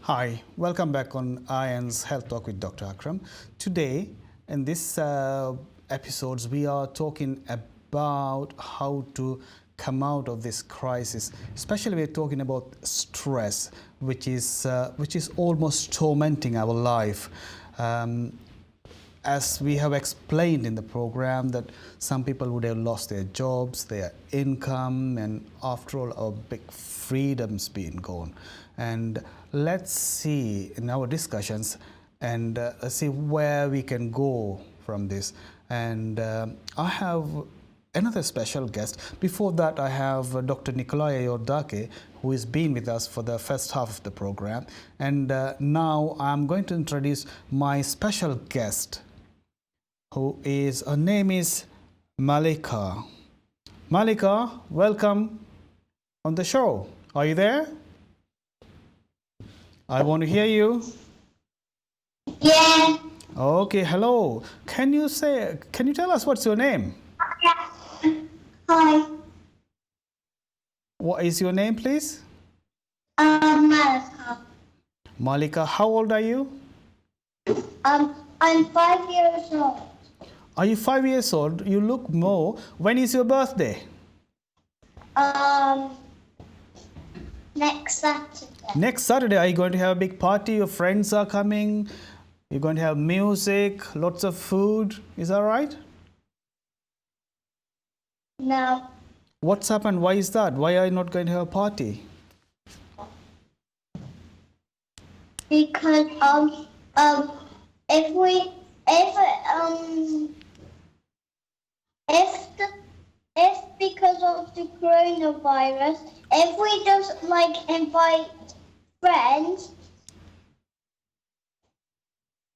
Hi, welcome back on Ian's Health Talk with Dr. Akram. Today, in this episodes, we are talking about how to come out of this crisis. Especially, we're talking about stress, which is almost tormenting our life. As we have explained in the program, that some people would have lost their jobs, their income, and after all, our big freedom's been gone. And let's see in our discussions and see where we can go from this. And I have another special guest. Before that, I have Dr. Iordache, who has been with us for the first half of the program. And now I'm going to introduce my special guest, her name is Malika. Malika, welcome on the show. Are you there? I want to hear you. Yeah. Okay, hello. Can you tell us what's your name? Hi. What is your name, please? Malika. Malika, how old are you? I'm 5 years old. Are you 5 years old? You look more. When is your birthday? Next Saturday. Next Saturday. Are you going to have a big party? Your friends are coming. You're going to have music, lots of food. Is that right? No. What's happened? Why is that? Why are you not going to have a party? Because if because of the coronavirus, if we just invite friends.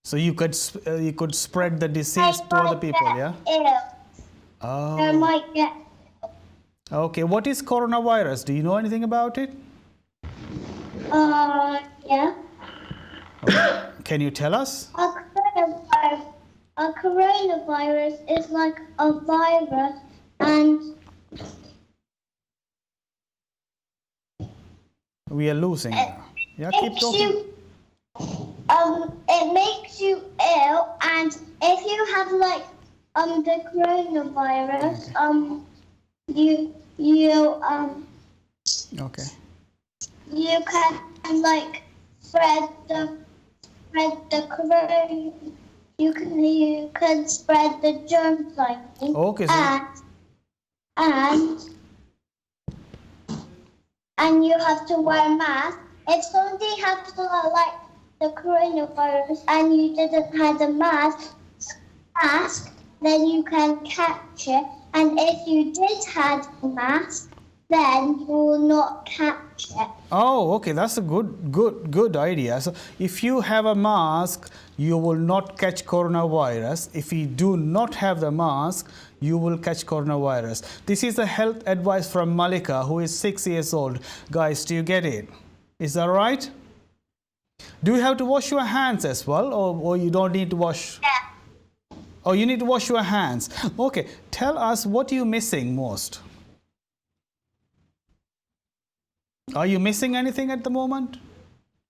So you could spread the disease to other people, yeah? Oh. They might get. Okay. What is coronavirus? Do you know anything about it? Yeah. Okay. Can you tell us? A coronavirus is like a virus, and we are losing. Yeah, keep talking. It makes you ill, and if you have the coronavirus, you Okay. you can spread the corona. You can spread the germs Okay. and you have to wear a mask. If somebody has the coronavirus and you didn't have a mask, then you can catch it. And if you did have a mask, then you will not catch it. Oh, okay. That's a good idea. So if you have a mask, you will not catch coronavirus. If you do not have the mask, you will catch coronavirus. This is the health advice from Malika, who is 6 years old. Guys, do you get it? Is that right? Do you have to wash your hands as well, or you don't need to wash? Yeah. Oh, you need to wash your hands. Okay. Tell us, what are you missing most? Are you missing anything at the moment?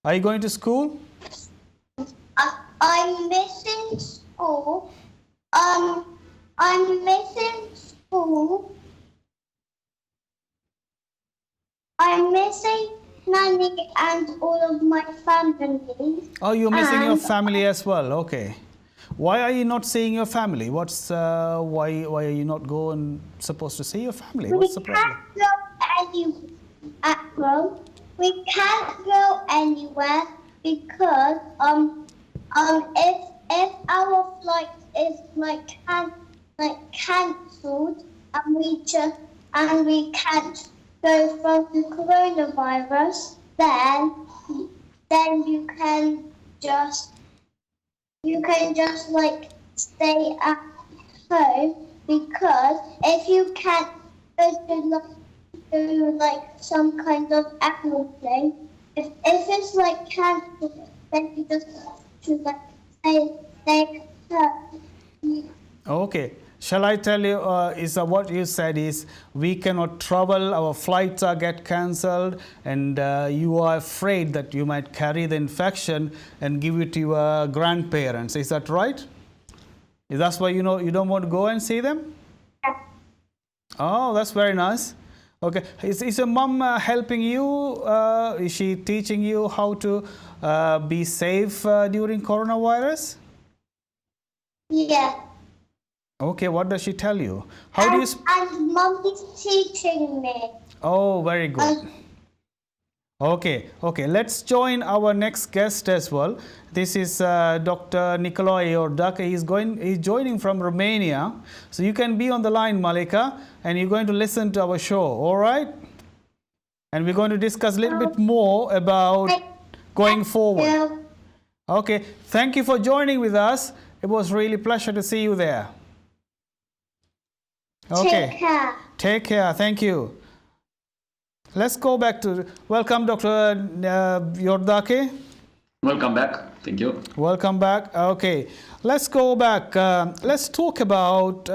Are you going to school? I'm missing school. I'm missing school. I'm missing Nanny and all of my family. Oh, you're missing your family as well. Okay. Why are you not seeing your family? Why are you not supposed to see your family? What's the problem? We can't go anywhere because if our flight is cancelled and we can't go from the coronavirus, then you can just stay at home, because if you can't go to some kind of airplane, if it's cancelled, then you just have to stay at home. Okay. Shall I tell you, what you said is we cannot travel, our flights are get cancelled, and you are afraid that you might carry the infection and give it to your grandparents. Is that right? That's why you don't want to go and see them? Oh, that's very nice. Okay. Is your mom helping you? Is she teaching you how to be safe during coronavirus? Yeah. Okay, what does she tell you? How do you... And mom is teaching me. Oh, very good. Okay, let's join our next guest as well. This is Dr. Nicolae Iordache. He's joining from Romania. So you can be on the line, Malika, and you're going to listen to our show, all right? And we're going to discuss a little bit more about going forward. Yeah. Okay, thank you for joining with us. It was really a pleasure to see you there. Okay. Take care. Take care. Thank you. Let's go back to... Welcome, Dr. Iordache. Welcome back. Thank you. Welcome back. Okay. Let's go back. Let's talk about...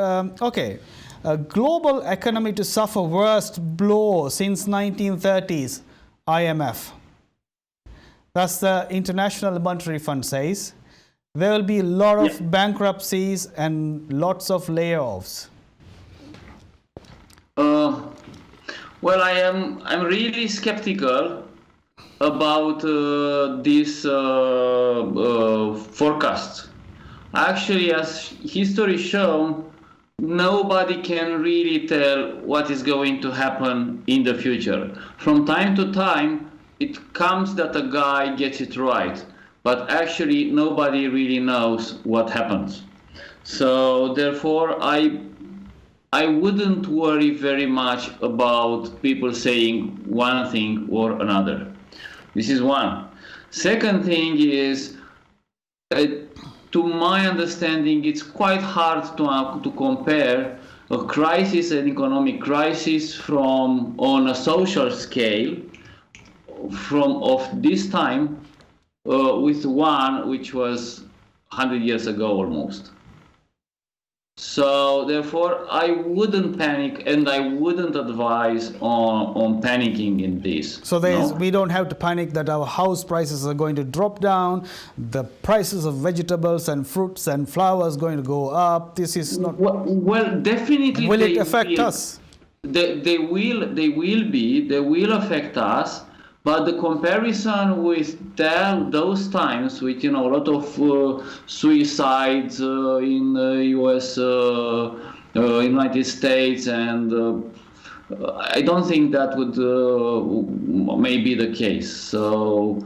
global economy to suffer worst blow since 1930s, IMF. That's the International Monetary Fund says. There will be a lot of bankruptcies and lots of layoffs. Well, I'm really skeptical about this forecast. Actually, as history shown, nobody can really tell what is going to happen in the future. From time to time, it comes that a guy gets it right, but actually nobody really knows what happens. So therefore, I wouldn't worry very much about people saying one thing or another. This is one. Second thing is, to my understanding, it's quite hard to compare a crisis, an economic crisis on a social scale of this time with one which was 100 years ago almost. So therefore, I wouldn't panic, and I wouldn't advise on panicking in this. So we don't have to panic that our house prices are going to drop down, the prices of vegetables and fruits and flowers going to go up. This is not... Well, definitely. Will it affect us? They will affect us. But the comparison with those times, with a lot of suicides in the U.S., United States, and I don't think that would may be the case. So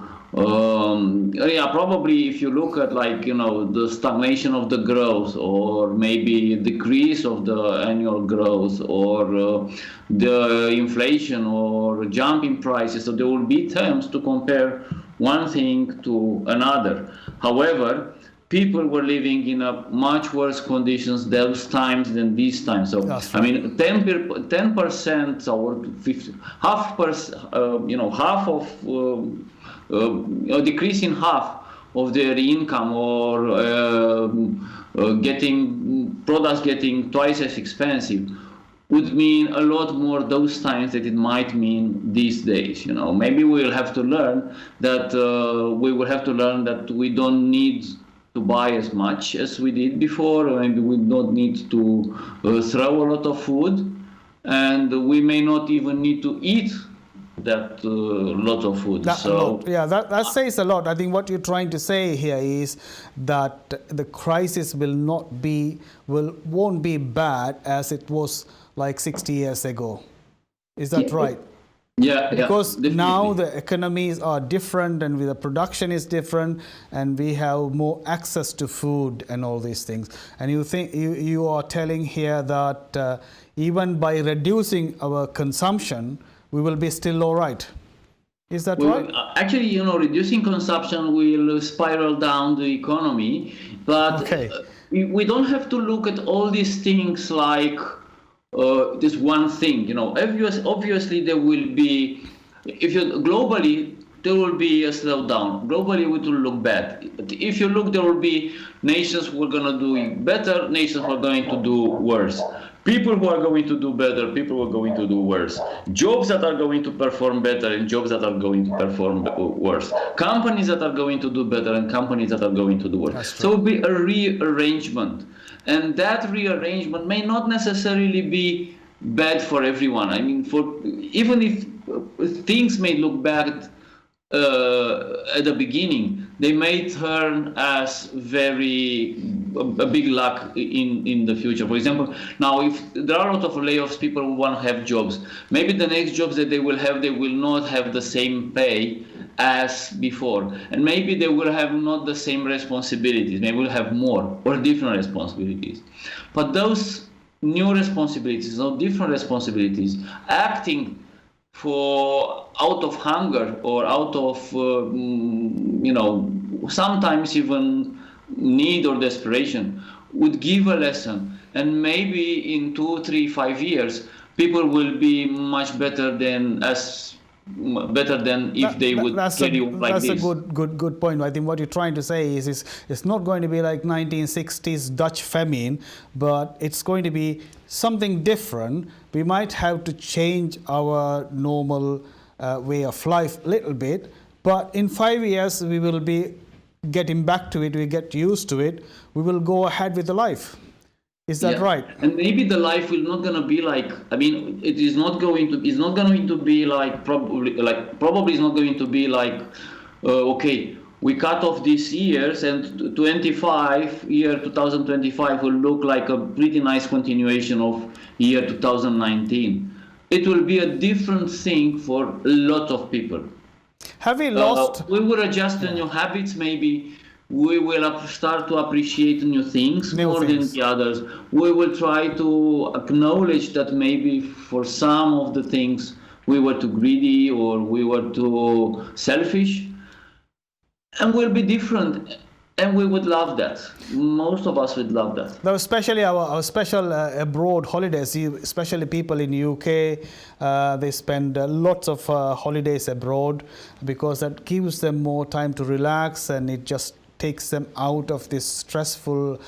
probably if you look at the stagnation of the growth, or maybe decrease of the annual growth, or the inflation or jump in prices, so there will be terms to compare one thing to another. However, people were living in a much worse conditions those times than these times. So right. I mean, 10% or 50, half of decrease in half of their income, or getting products getting twice as expensive, would mean a lot more those times that it might mean these days. Maybe we'll have to learn that we don't need to buy as much as we did before, or maybe we don't need to throw a lot of food, and we may not even need to eat that lot of food. That says a lot. I think what you're trying to say here is that the crisis won't be bad as it was like 60 years ago. Is that right? Yeah. Because definitely. Now the economies are different, and the production is different, and we have more access to food and all these things. And you are telling here that even by reducing our consumption, we will be still all right. Is that right? Actually, reducing consumption will spiral down the economy, but we don't have to look at all these things like this one thing. Obviously there will be, globally, there will be a slowdown. Globally, it will look bad. But if you look, there will be nations who are going to do better, nations who are going to do worse. People who are going to do better, people who are going to do worse. Jobs that are going to perform better and jobs that are going to perform worse. Companies that are going to do better and companies that are going to do worse. So it will be a rearrangement. And that rearrangement may not necessarily be bad for everyone. I mean, even if things may look bad at the beginning, they may turn as a big luck in the future. For example, now if there are a lot of layoffs, people who want to have jobs. Maybe the next jobs that they will not have the same pay as before, and maybe they will have not the same responsibilities. Maybe will have more or different responsibilities. But those new responsibilities, or different responsibilities, acting out of hunger or out of sometimes even need or desperation, would give a lesson. And maybe in 2, 3, 5 years, people will be much better than if they would carry on like this. That's a good point. I think what you're trying to say is it's not going to be like 1960s Dutch famine, but it's going to be something different. We might have to change our normal way of life a little bit, but in 5 years we will be getting back to it. We get used to it. We will go ahead with the life. Is that right? And maybe the life will not gonna be like. I mean, it is not going to. It's not going to be like probably. Probably it's not going to be like. Okay, we cut off these years, and 2025 will look like a pretty nice continuation of year 2019. It will be a different thing for a lot of people. Have we lost? We will adjust the new habits, maybe. We will start to appreciate new things more than the others. We will try to acknowledge that maybe for some of the things we were too greedy or we were too selfish, and we'll be different. And we would love that. Most of us would love that. Now, especially our special abroad holidays, especially people in UK, they spend lots of holidays abroad because that gives them more time to relax, and it just takes them out of this stressful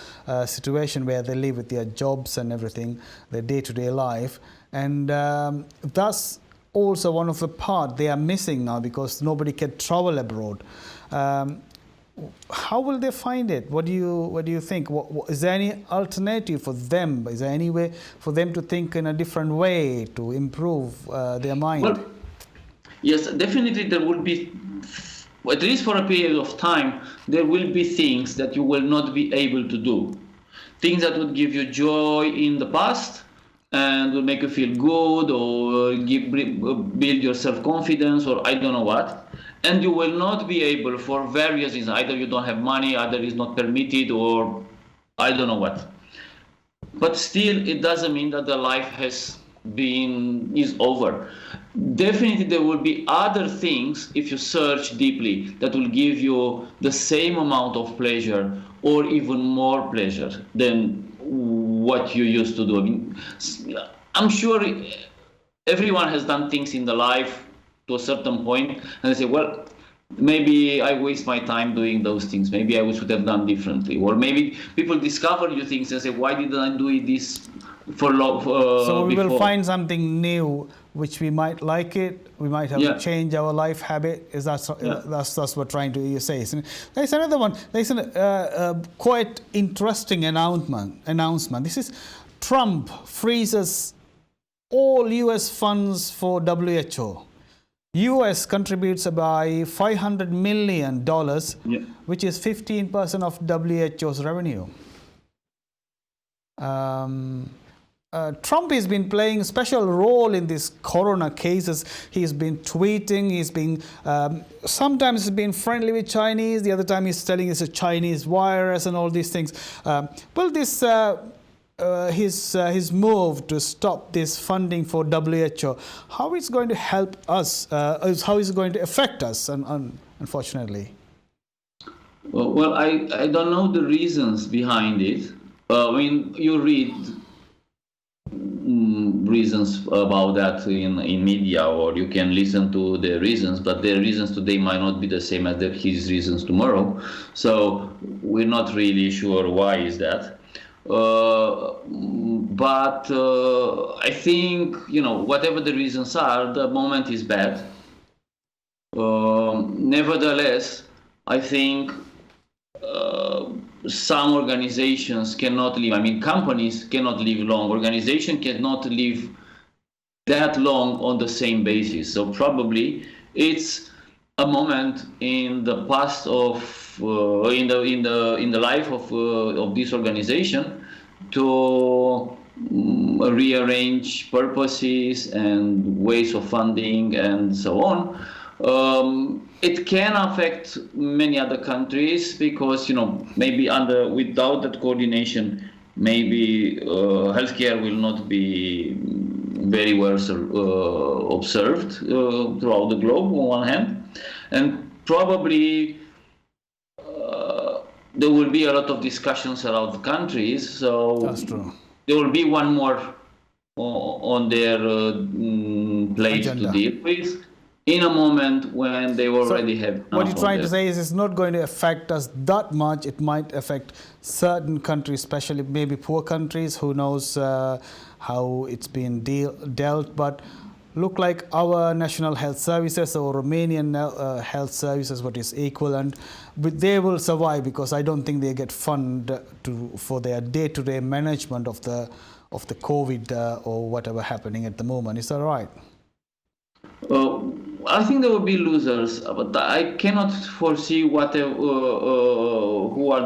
situation where they live with their jobs and everything, their day-to-day life. And that's also one of the part they are missing now because nobody can travel abroad. How will they find it? What do you think? Is there any alternative for them? Is there any way for them to think in a different way to improve their mind? Well, yes, definitely there will be, at least for a period of time, there will be things that you will not be able to do. Things that would give you joy in the past and will make you feel good or build your self-confidence or I don't know what. And you will not be able for various reasons. Either you don't have money, either it's not permitted, or I don't know what. But still, it doesn't mean that the life is over. Definitely, there will be other things, if you search deeply, that will give you the same amount of pleasure or even more pleasure than what you used to do. I mean, I'm sure everyone has done things in the life to a certain point, and they say, well, maybe I waste my time doing those things. Maybe I should have done differently. Or maybe people discover new things and say, why didn't I do this for long? So we before? will find something new which we might like it. We might have to change our life habit. Is that's what we're trying to say? There's another one. There's a quite interesting announcement. This is Trump freezes all U.S. funds for WHO. U.S. contributes by $500 million, which is 15% of WHO's revenue. Trump has been playing a special role in these corona cases. He's been tweeting. He's been sometimes he's been friendly with Chinese. The other time he's telling it's a Chinese virus and all these things. Well, this his move to stop this funding for WHO, how it's going to help us? How is it going to affect us? Unfortunately. Well, I don't know the reasons behind it. I mean, you read reasons about that in media, or you can listen to the reasons, but their reasons today might not be the same as his reasons tomorrow. So we're not really sure why is that. But I think, whatever the reasons are, the moment is bad. Nevertheless, I think some organizations cannot live. Companies cannot live long. Organizations cannot live that long on the same basis. So probably it's a moment in the past of in the life of this organization to rearrange purposes and ways of funding and so on. It can affect many other countries because, maybe without that coordination, maybe healthcare will not be very well observed throughout the globe on one hand, and probably there will be a lot of discussions around the countries. So That's true. there will be one more on their plate Agenda to deal with, in a moment when they already have. What you're trying to say is it's not going to affect us that much. It might affect certain countries, especially maybe poor countries. Who knows how it's been dealt? But look like our national health services or Romanian health services, what is equivalent, but they will survive because I don't think they get fund for their day-to-day management of the COVID or whatever happening at the moment. Is that right? I think there will be losers, but I cannot foresee who are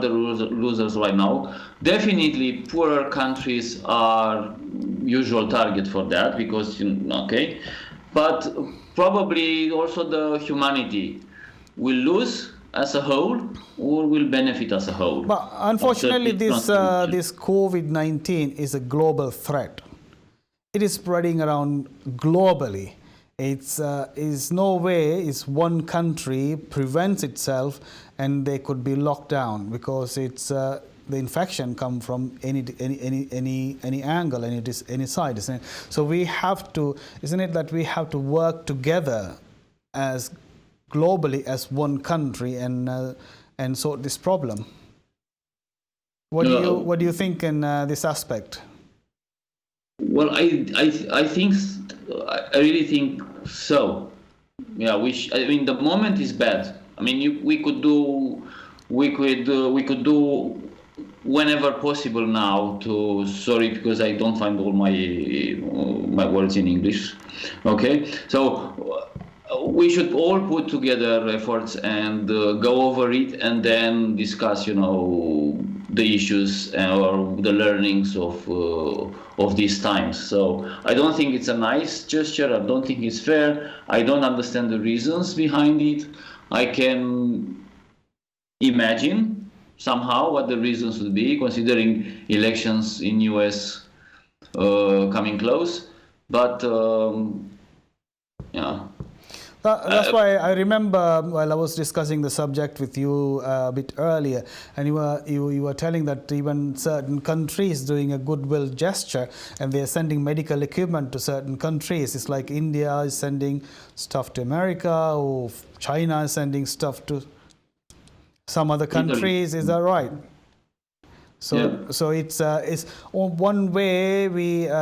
the losers right now. Definitely, poorer countries are usual target for that because, okay, but probably also the humanity will lose as a whole or will benefit as a whole. But unfortunately, this COVID-19 is a global threat. It is spreading around globally. It's no way is one country prevents itself and they could be locked down because it's the infection come from any angle, any side, isn't it? So we have to, isn't it that we have to work together as globally as one country and sort this problem? What do you think in this aspect? Well, I really think so. Yeah, the moment is bad. We could do whenever possible now to. Sorry, because I don't find all my words in English. Okay, so we should all put together efforts and go over it and then discuss, the issues or the learnings of these times. So I don't think it's a nice gesture. I don't think it's fair. I don't understand the reasons behind it. I can imagine somehow what the reasons would be, considering elections in US coming close. But yeah. That's why I remember while I was discussing the subject with you a bit earlier, and you were telling that even certain countries doing a goodwill gesture, and they are sending medical equipment to certain countries. It's like India is sending stuff to America, or China is sending stuff to some other countries. Is that right? So, yeah. So it's one way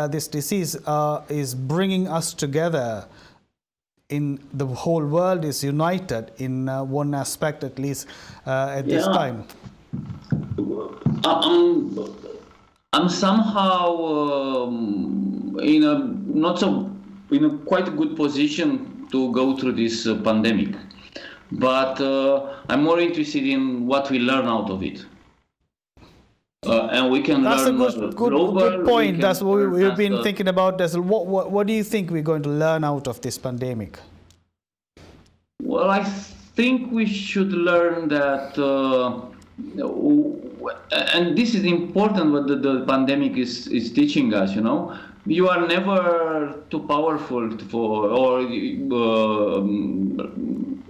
this disease is bringing us together. In the whole world is united in one aspect, at least at this time. I'm somehow in a quite a good position to go through this pandemic, but I'm more interested in what we learn out of it. And we can learn. That's a good point. That's what we've been thinking about. What do you think we're going to learn out of this pandemic? Well, I think we should learn that, and this is important. What the pandemic is teaching us. You are never too powerful or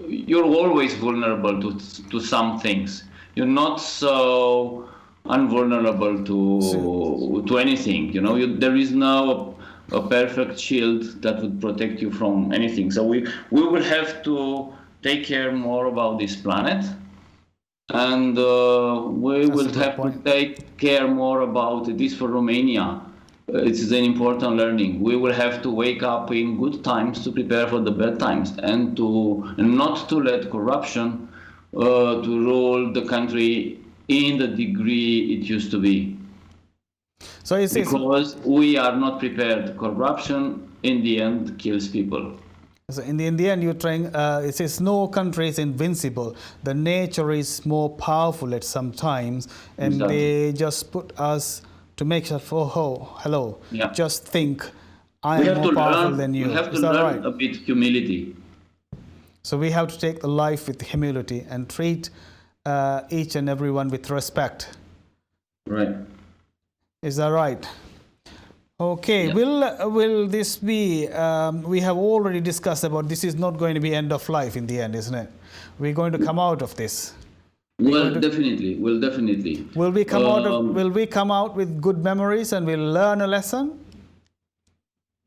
you're always vulnerable to some things. You're not so unvulnerable to anything. There is no a perfect shield that would protect you from anything. So we will have to take care more about this planet, and we That's a will good have point. to take care more about this for Romania. It is an important learning. We will have to wake up in good times to prepare for the bad times, and not to let corruption to rule the country in the degree it used to be. So it's Because we are not prepared. Corruption in the end kills people. so in the end, you're trying. It says no country is invincible. The nature is more powerful at some times, and Exactly. they just put us to make sure. Oh, hello. Yeah. Just think, I We am have to more powerful learn. than you. We have to Is that learn right? a bit humility. So we have to take the life with humility and treat each and everyone with respect. Right. Is that right? Okay. Yeah. Will this be? We have already discussed about this is not going to be end of life in the end, isn't it? We're going to come out of this. Well, definitely. Well, definitely. Will we come out of? Will we come out with good memories and we'll learn a lesson?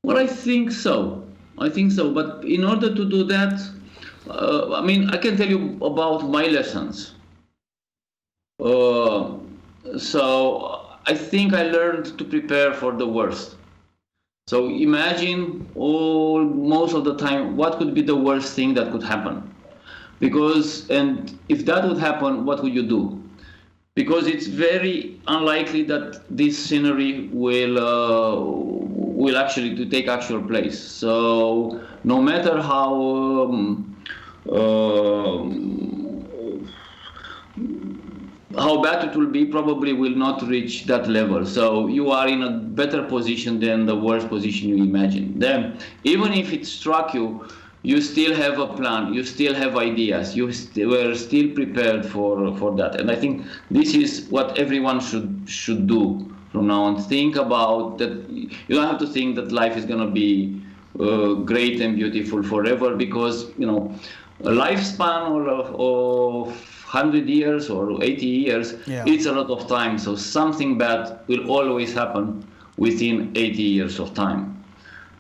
Well, I think so. I think so. But in order to do that, I mean, I can tell you about my lessons. So I think I learned to prepare for the worst. So imagine most of the time, what could be the worst thing that could happen? And if that would happen, what would you do? Because it's very unlikely that this scenery will actually to take actual place. So no matter how bad it will be, probably will not reach that level. So you are in a better position than the worst position you imagine. Then, even if it struck you, you still have a plan, you still have ideas, you were still prepared for that. And I think this is what everyone should do from now on. Think about that. You don't have to think that life is going to be great and beautiful forever, because a lifespan of 100 years or 80 years, it's a lot of time. So something bad will always happen within 80 years of time.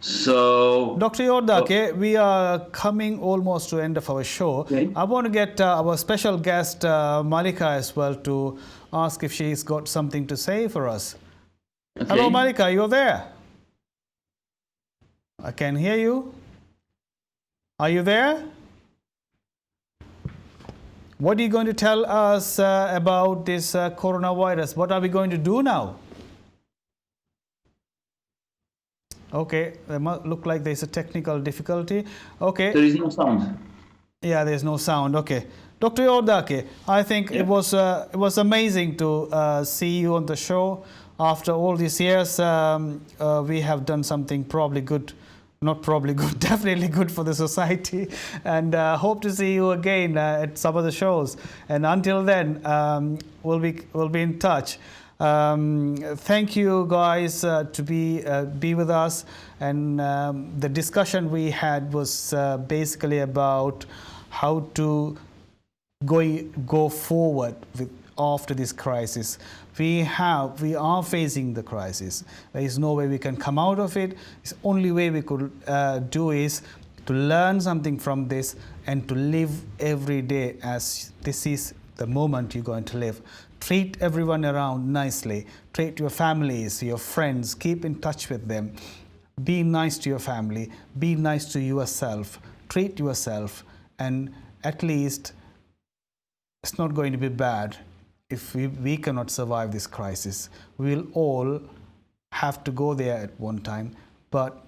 So, Dr. Iordache, we are coming almost to the end of our show. Okay. I want to get our special guest, Malika, as well, to ask if she's got something to say for us. okay. Hello, Malika, you're there? I can hear you. Are you there? What are you going to tell us about this coronavirus? What are we going to do now? Okay, it might look like there's a technical difficulty. Okay. There is no sound. Yeah, there's no sound. Okay. Dr. Iordache, I think it was amazing to see you on the show. After all these years, we have done something probably good. Not probably good, definitely good for the society, and hope to see you again at some of the shows. And until then, we'll be in touch. Thank you guys to be with us, and the discussion we had was basically about how to go forward after this crisis. We are facing the crisis. There is no way we can come out of it. The only way we could do is to learn something from this and to live every day as this is the moment you're going to live. Treat everyone around nicely. Treat your families, your friends. Keep in touch with them. Be nice to your family. Be nice to yourself. Treat yourself, and at least it's not going to be bad. If we cannot survive this crisis, we will all have to go there at one time. But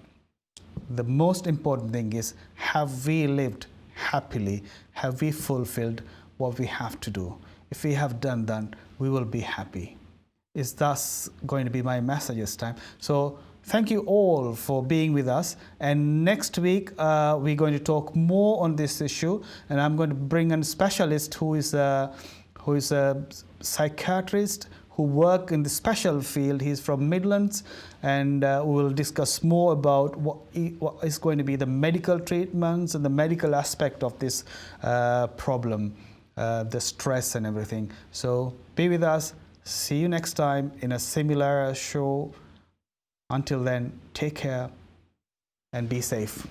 the most important thing is, have we lived happily? Have we fulfilled what we have to do? If we have done that, we will be happy. Is thus going to be my message this time. So thank you all for being with us. And next week, we're going to talk more on this issue. And I'm going to bring in a specialist who is a psychiatrist who works in the special field. He's from Midlands, and we will discuss more about what is going to be the medical treatments and the medical aspect of this problem, the stress and everything. So be with us. See you next time in a similar show. Until then, take care and be safe.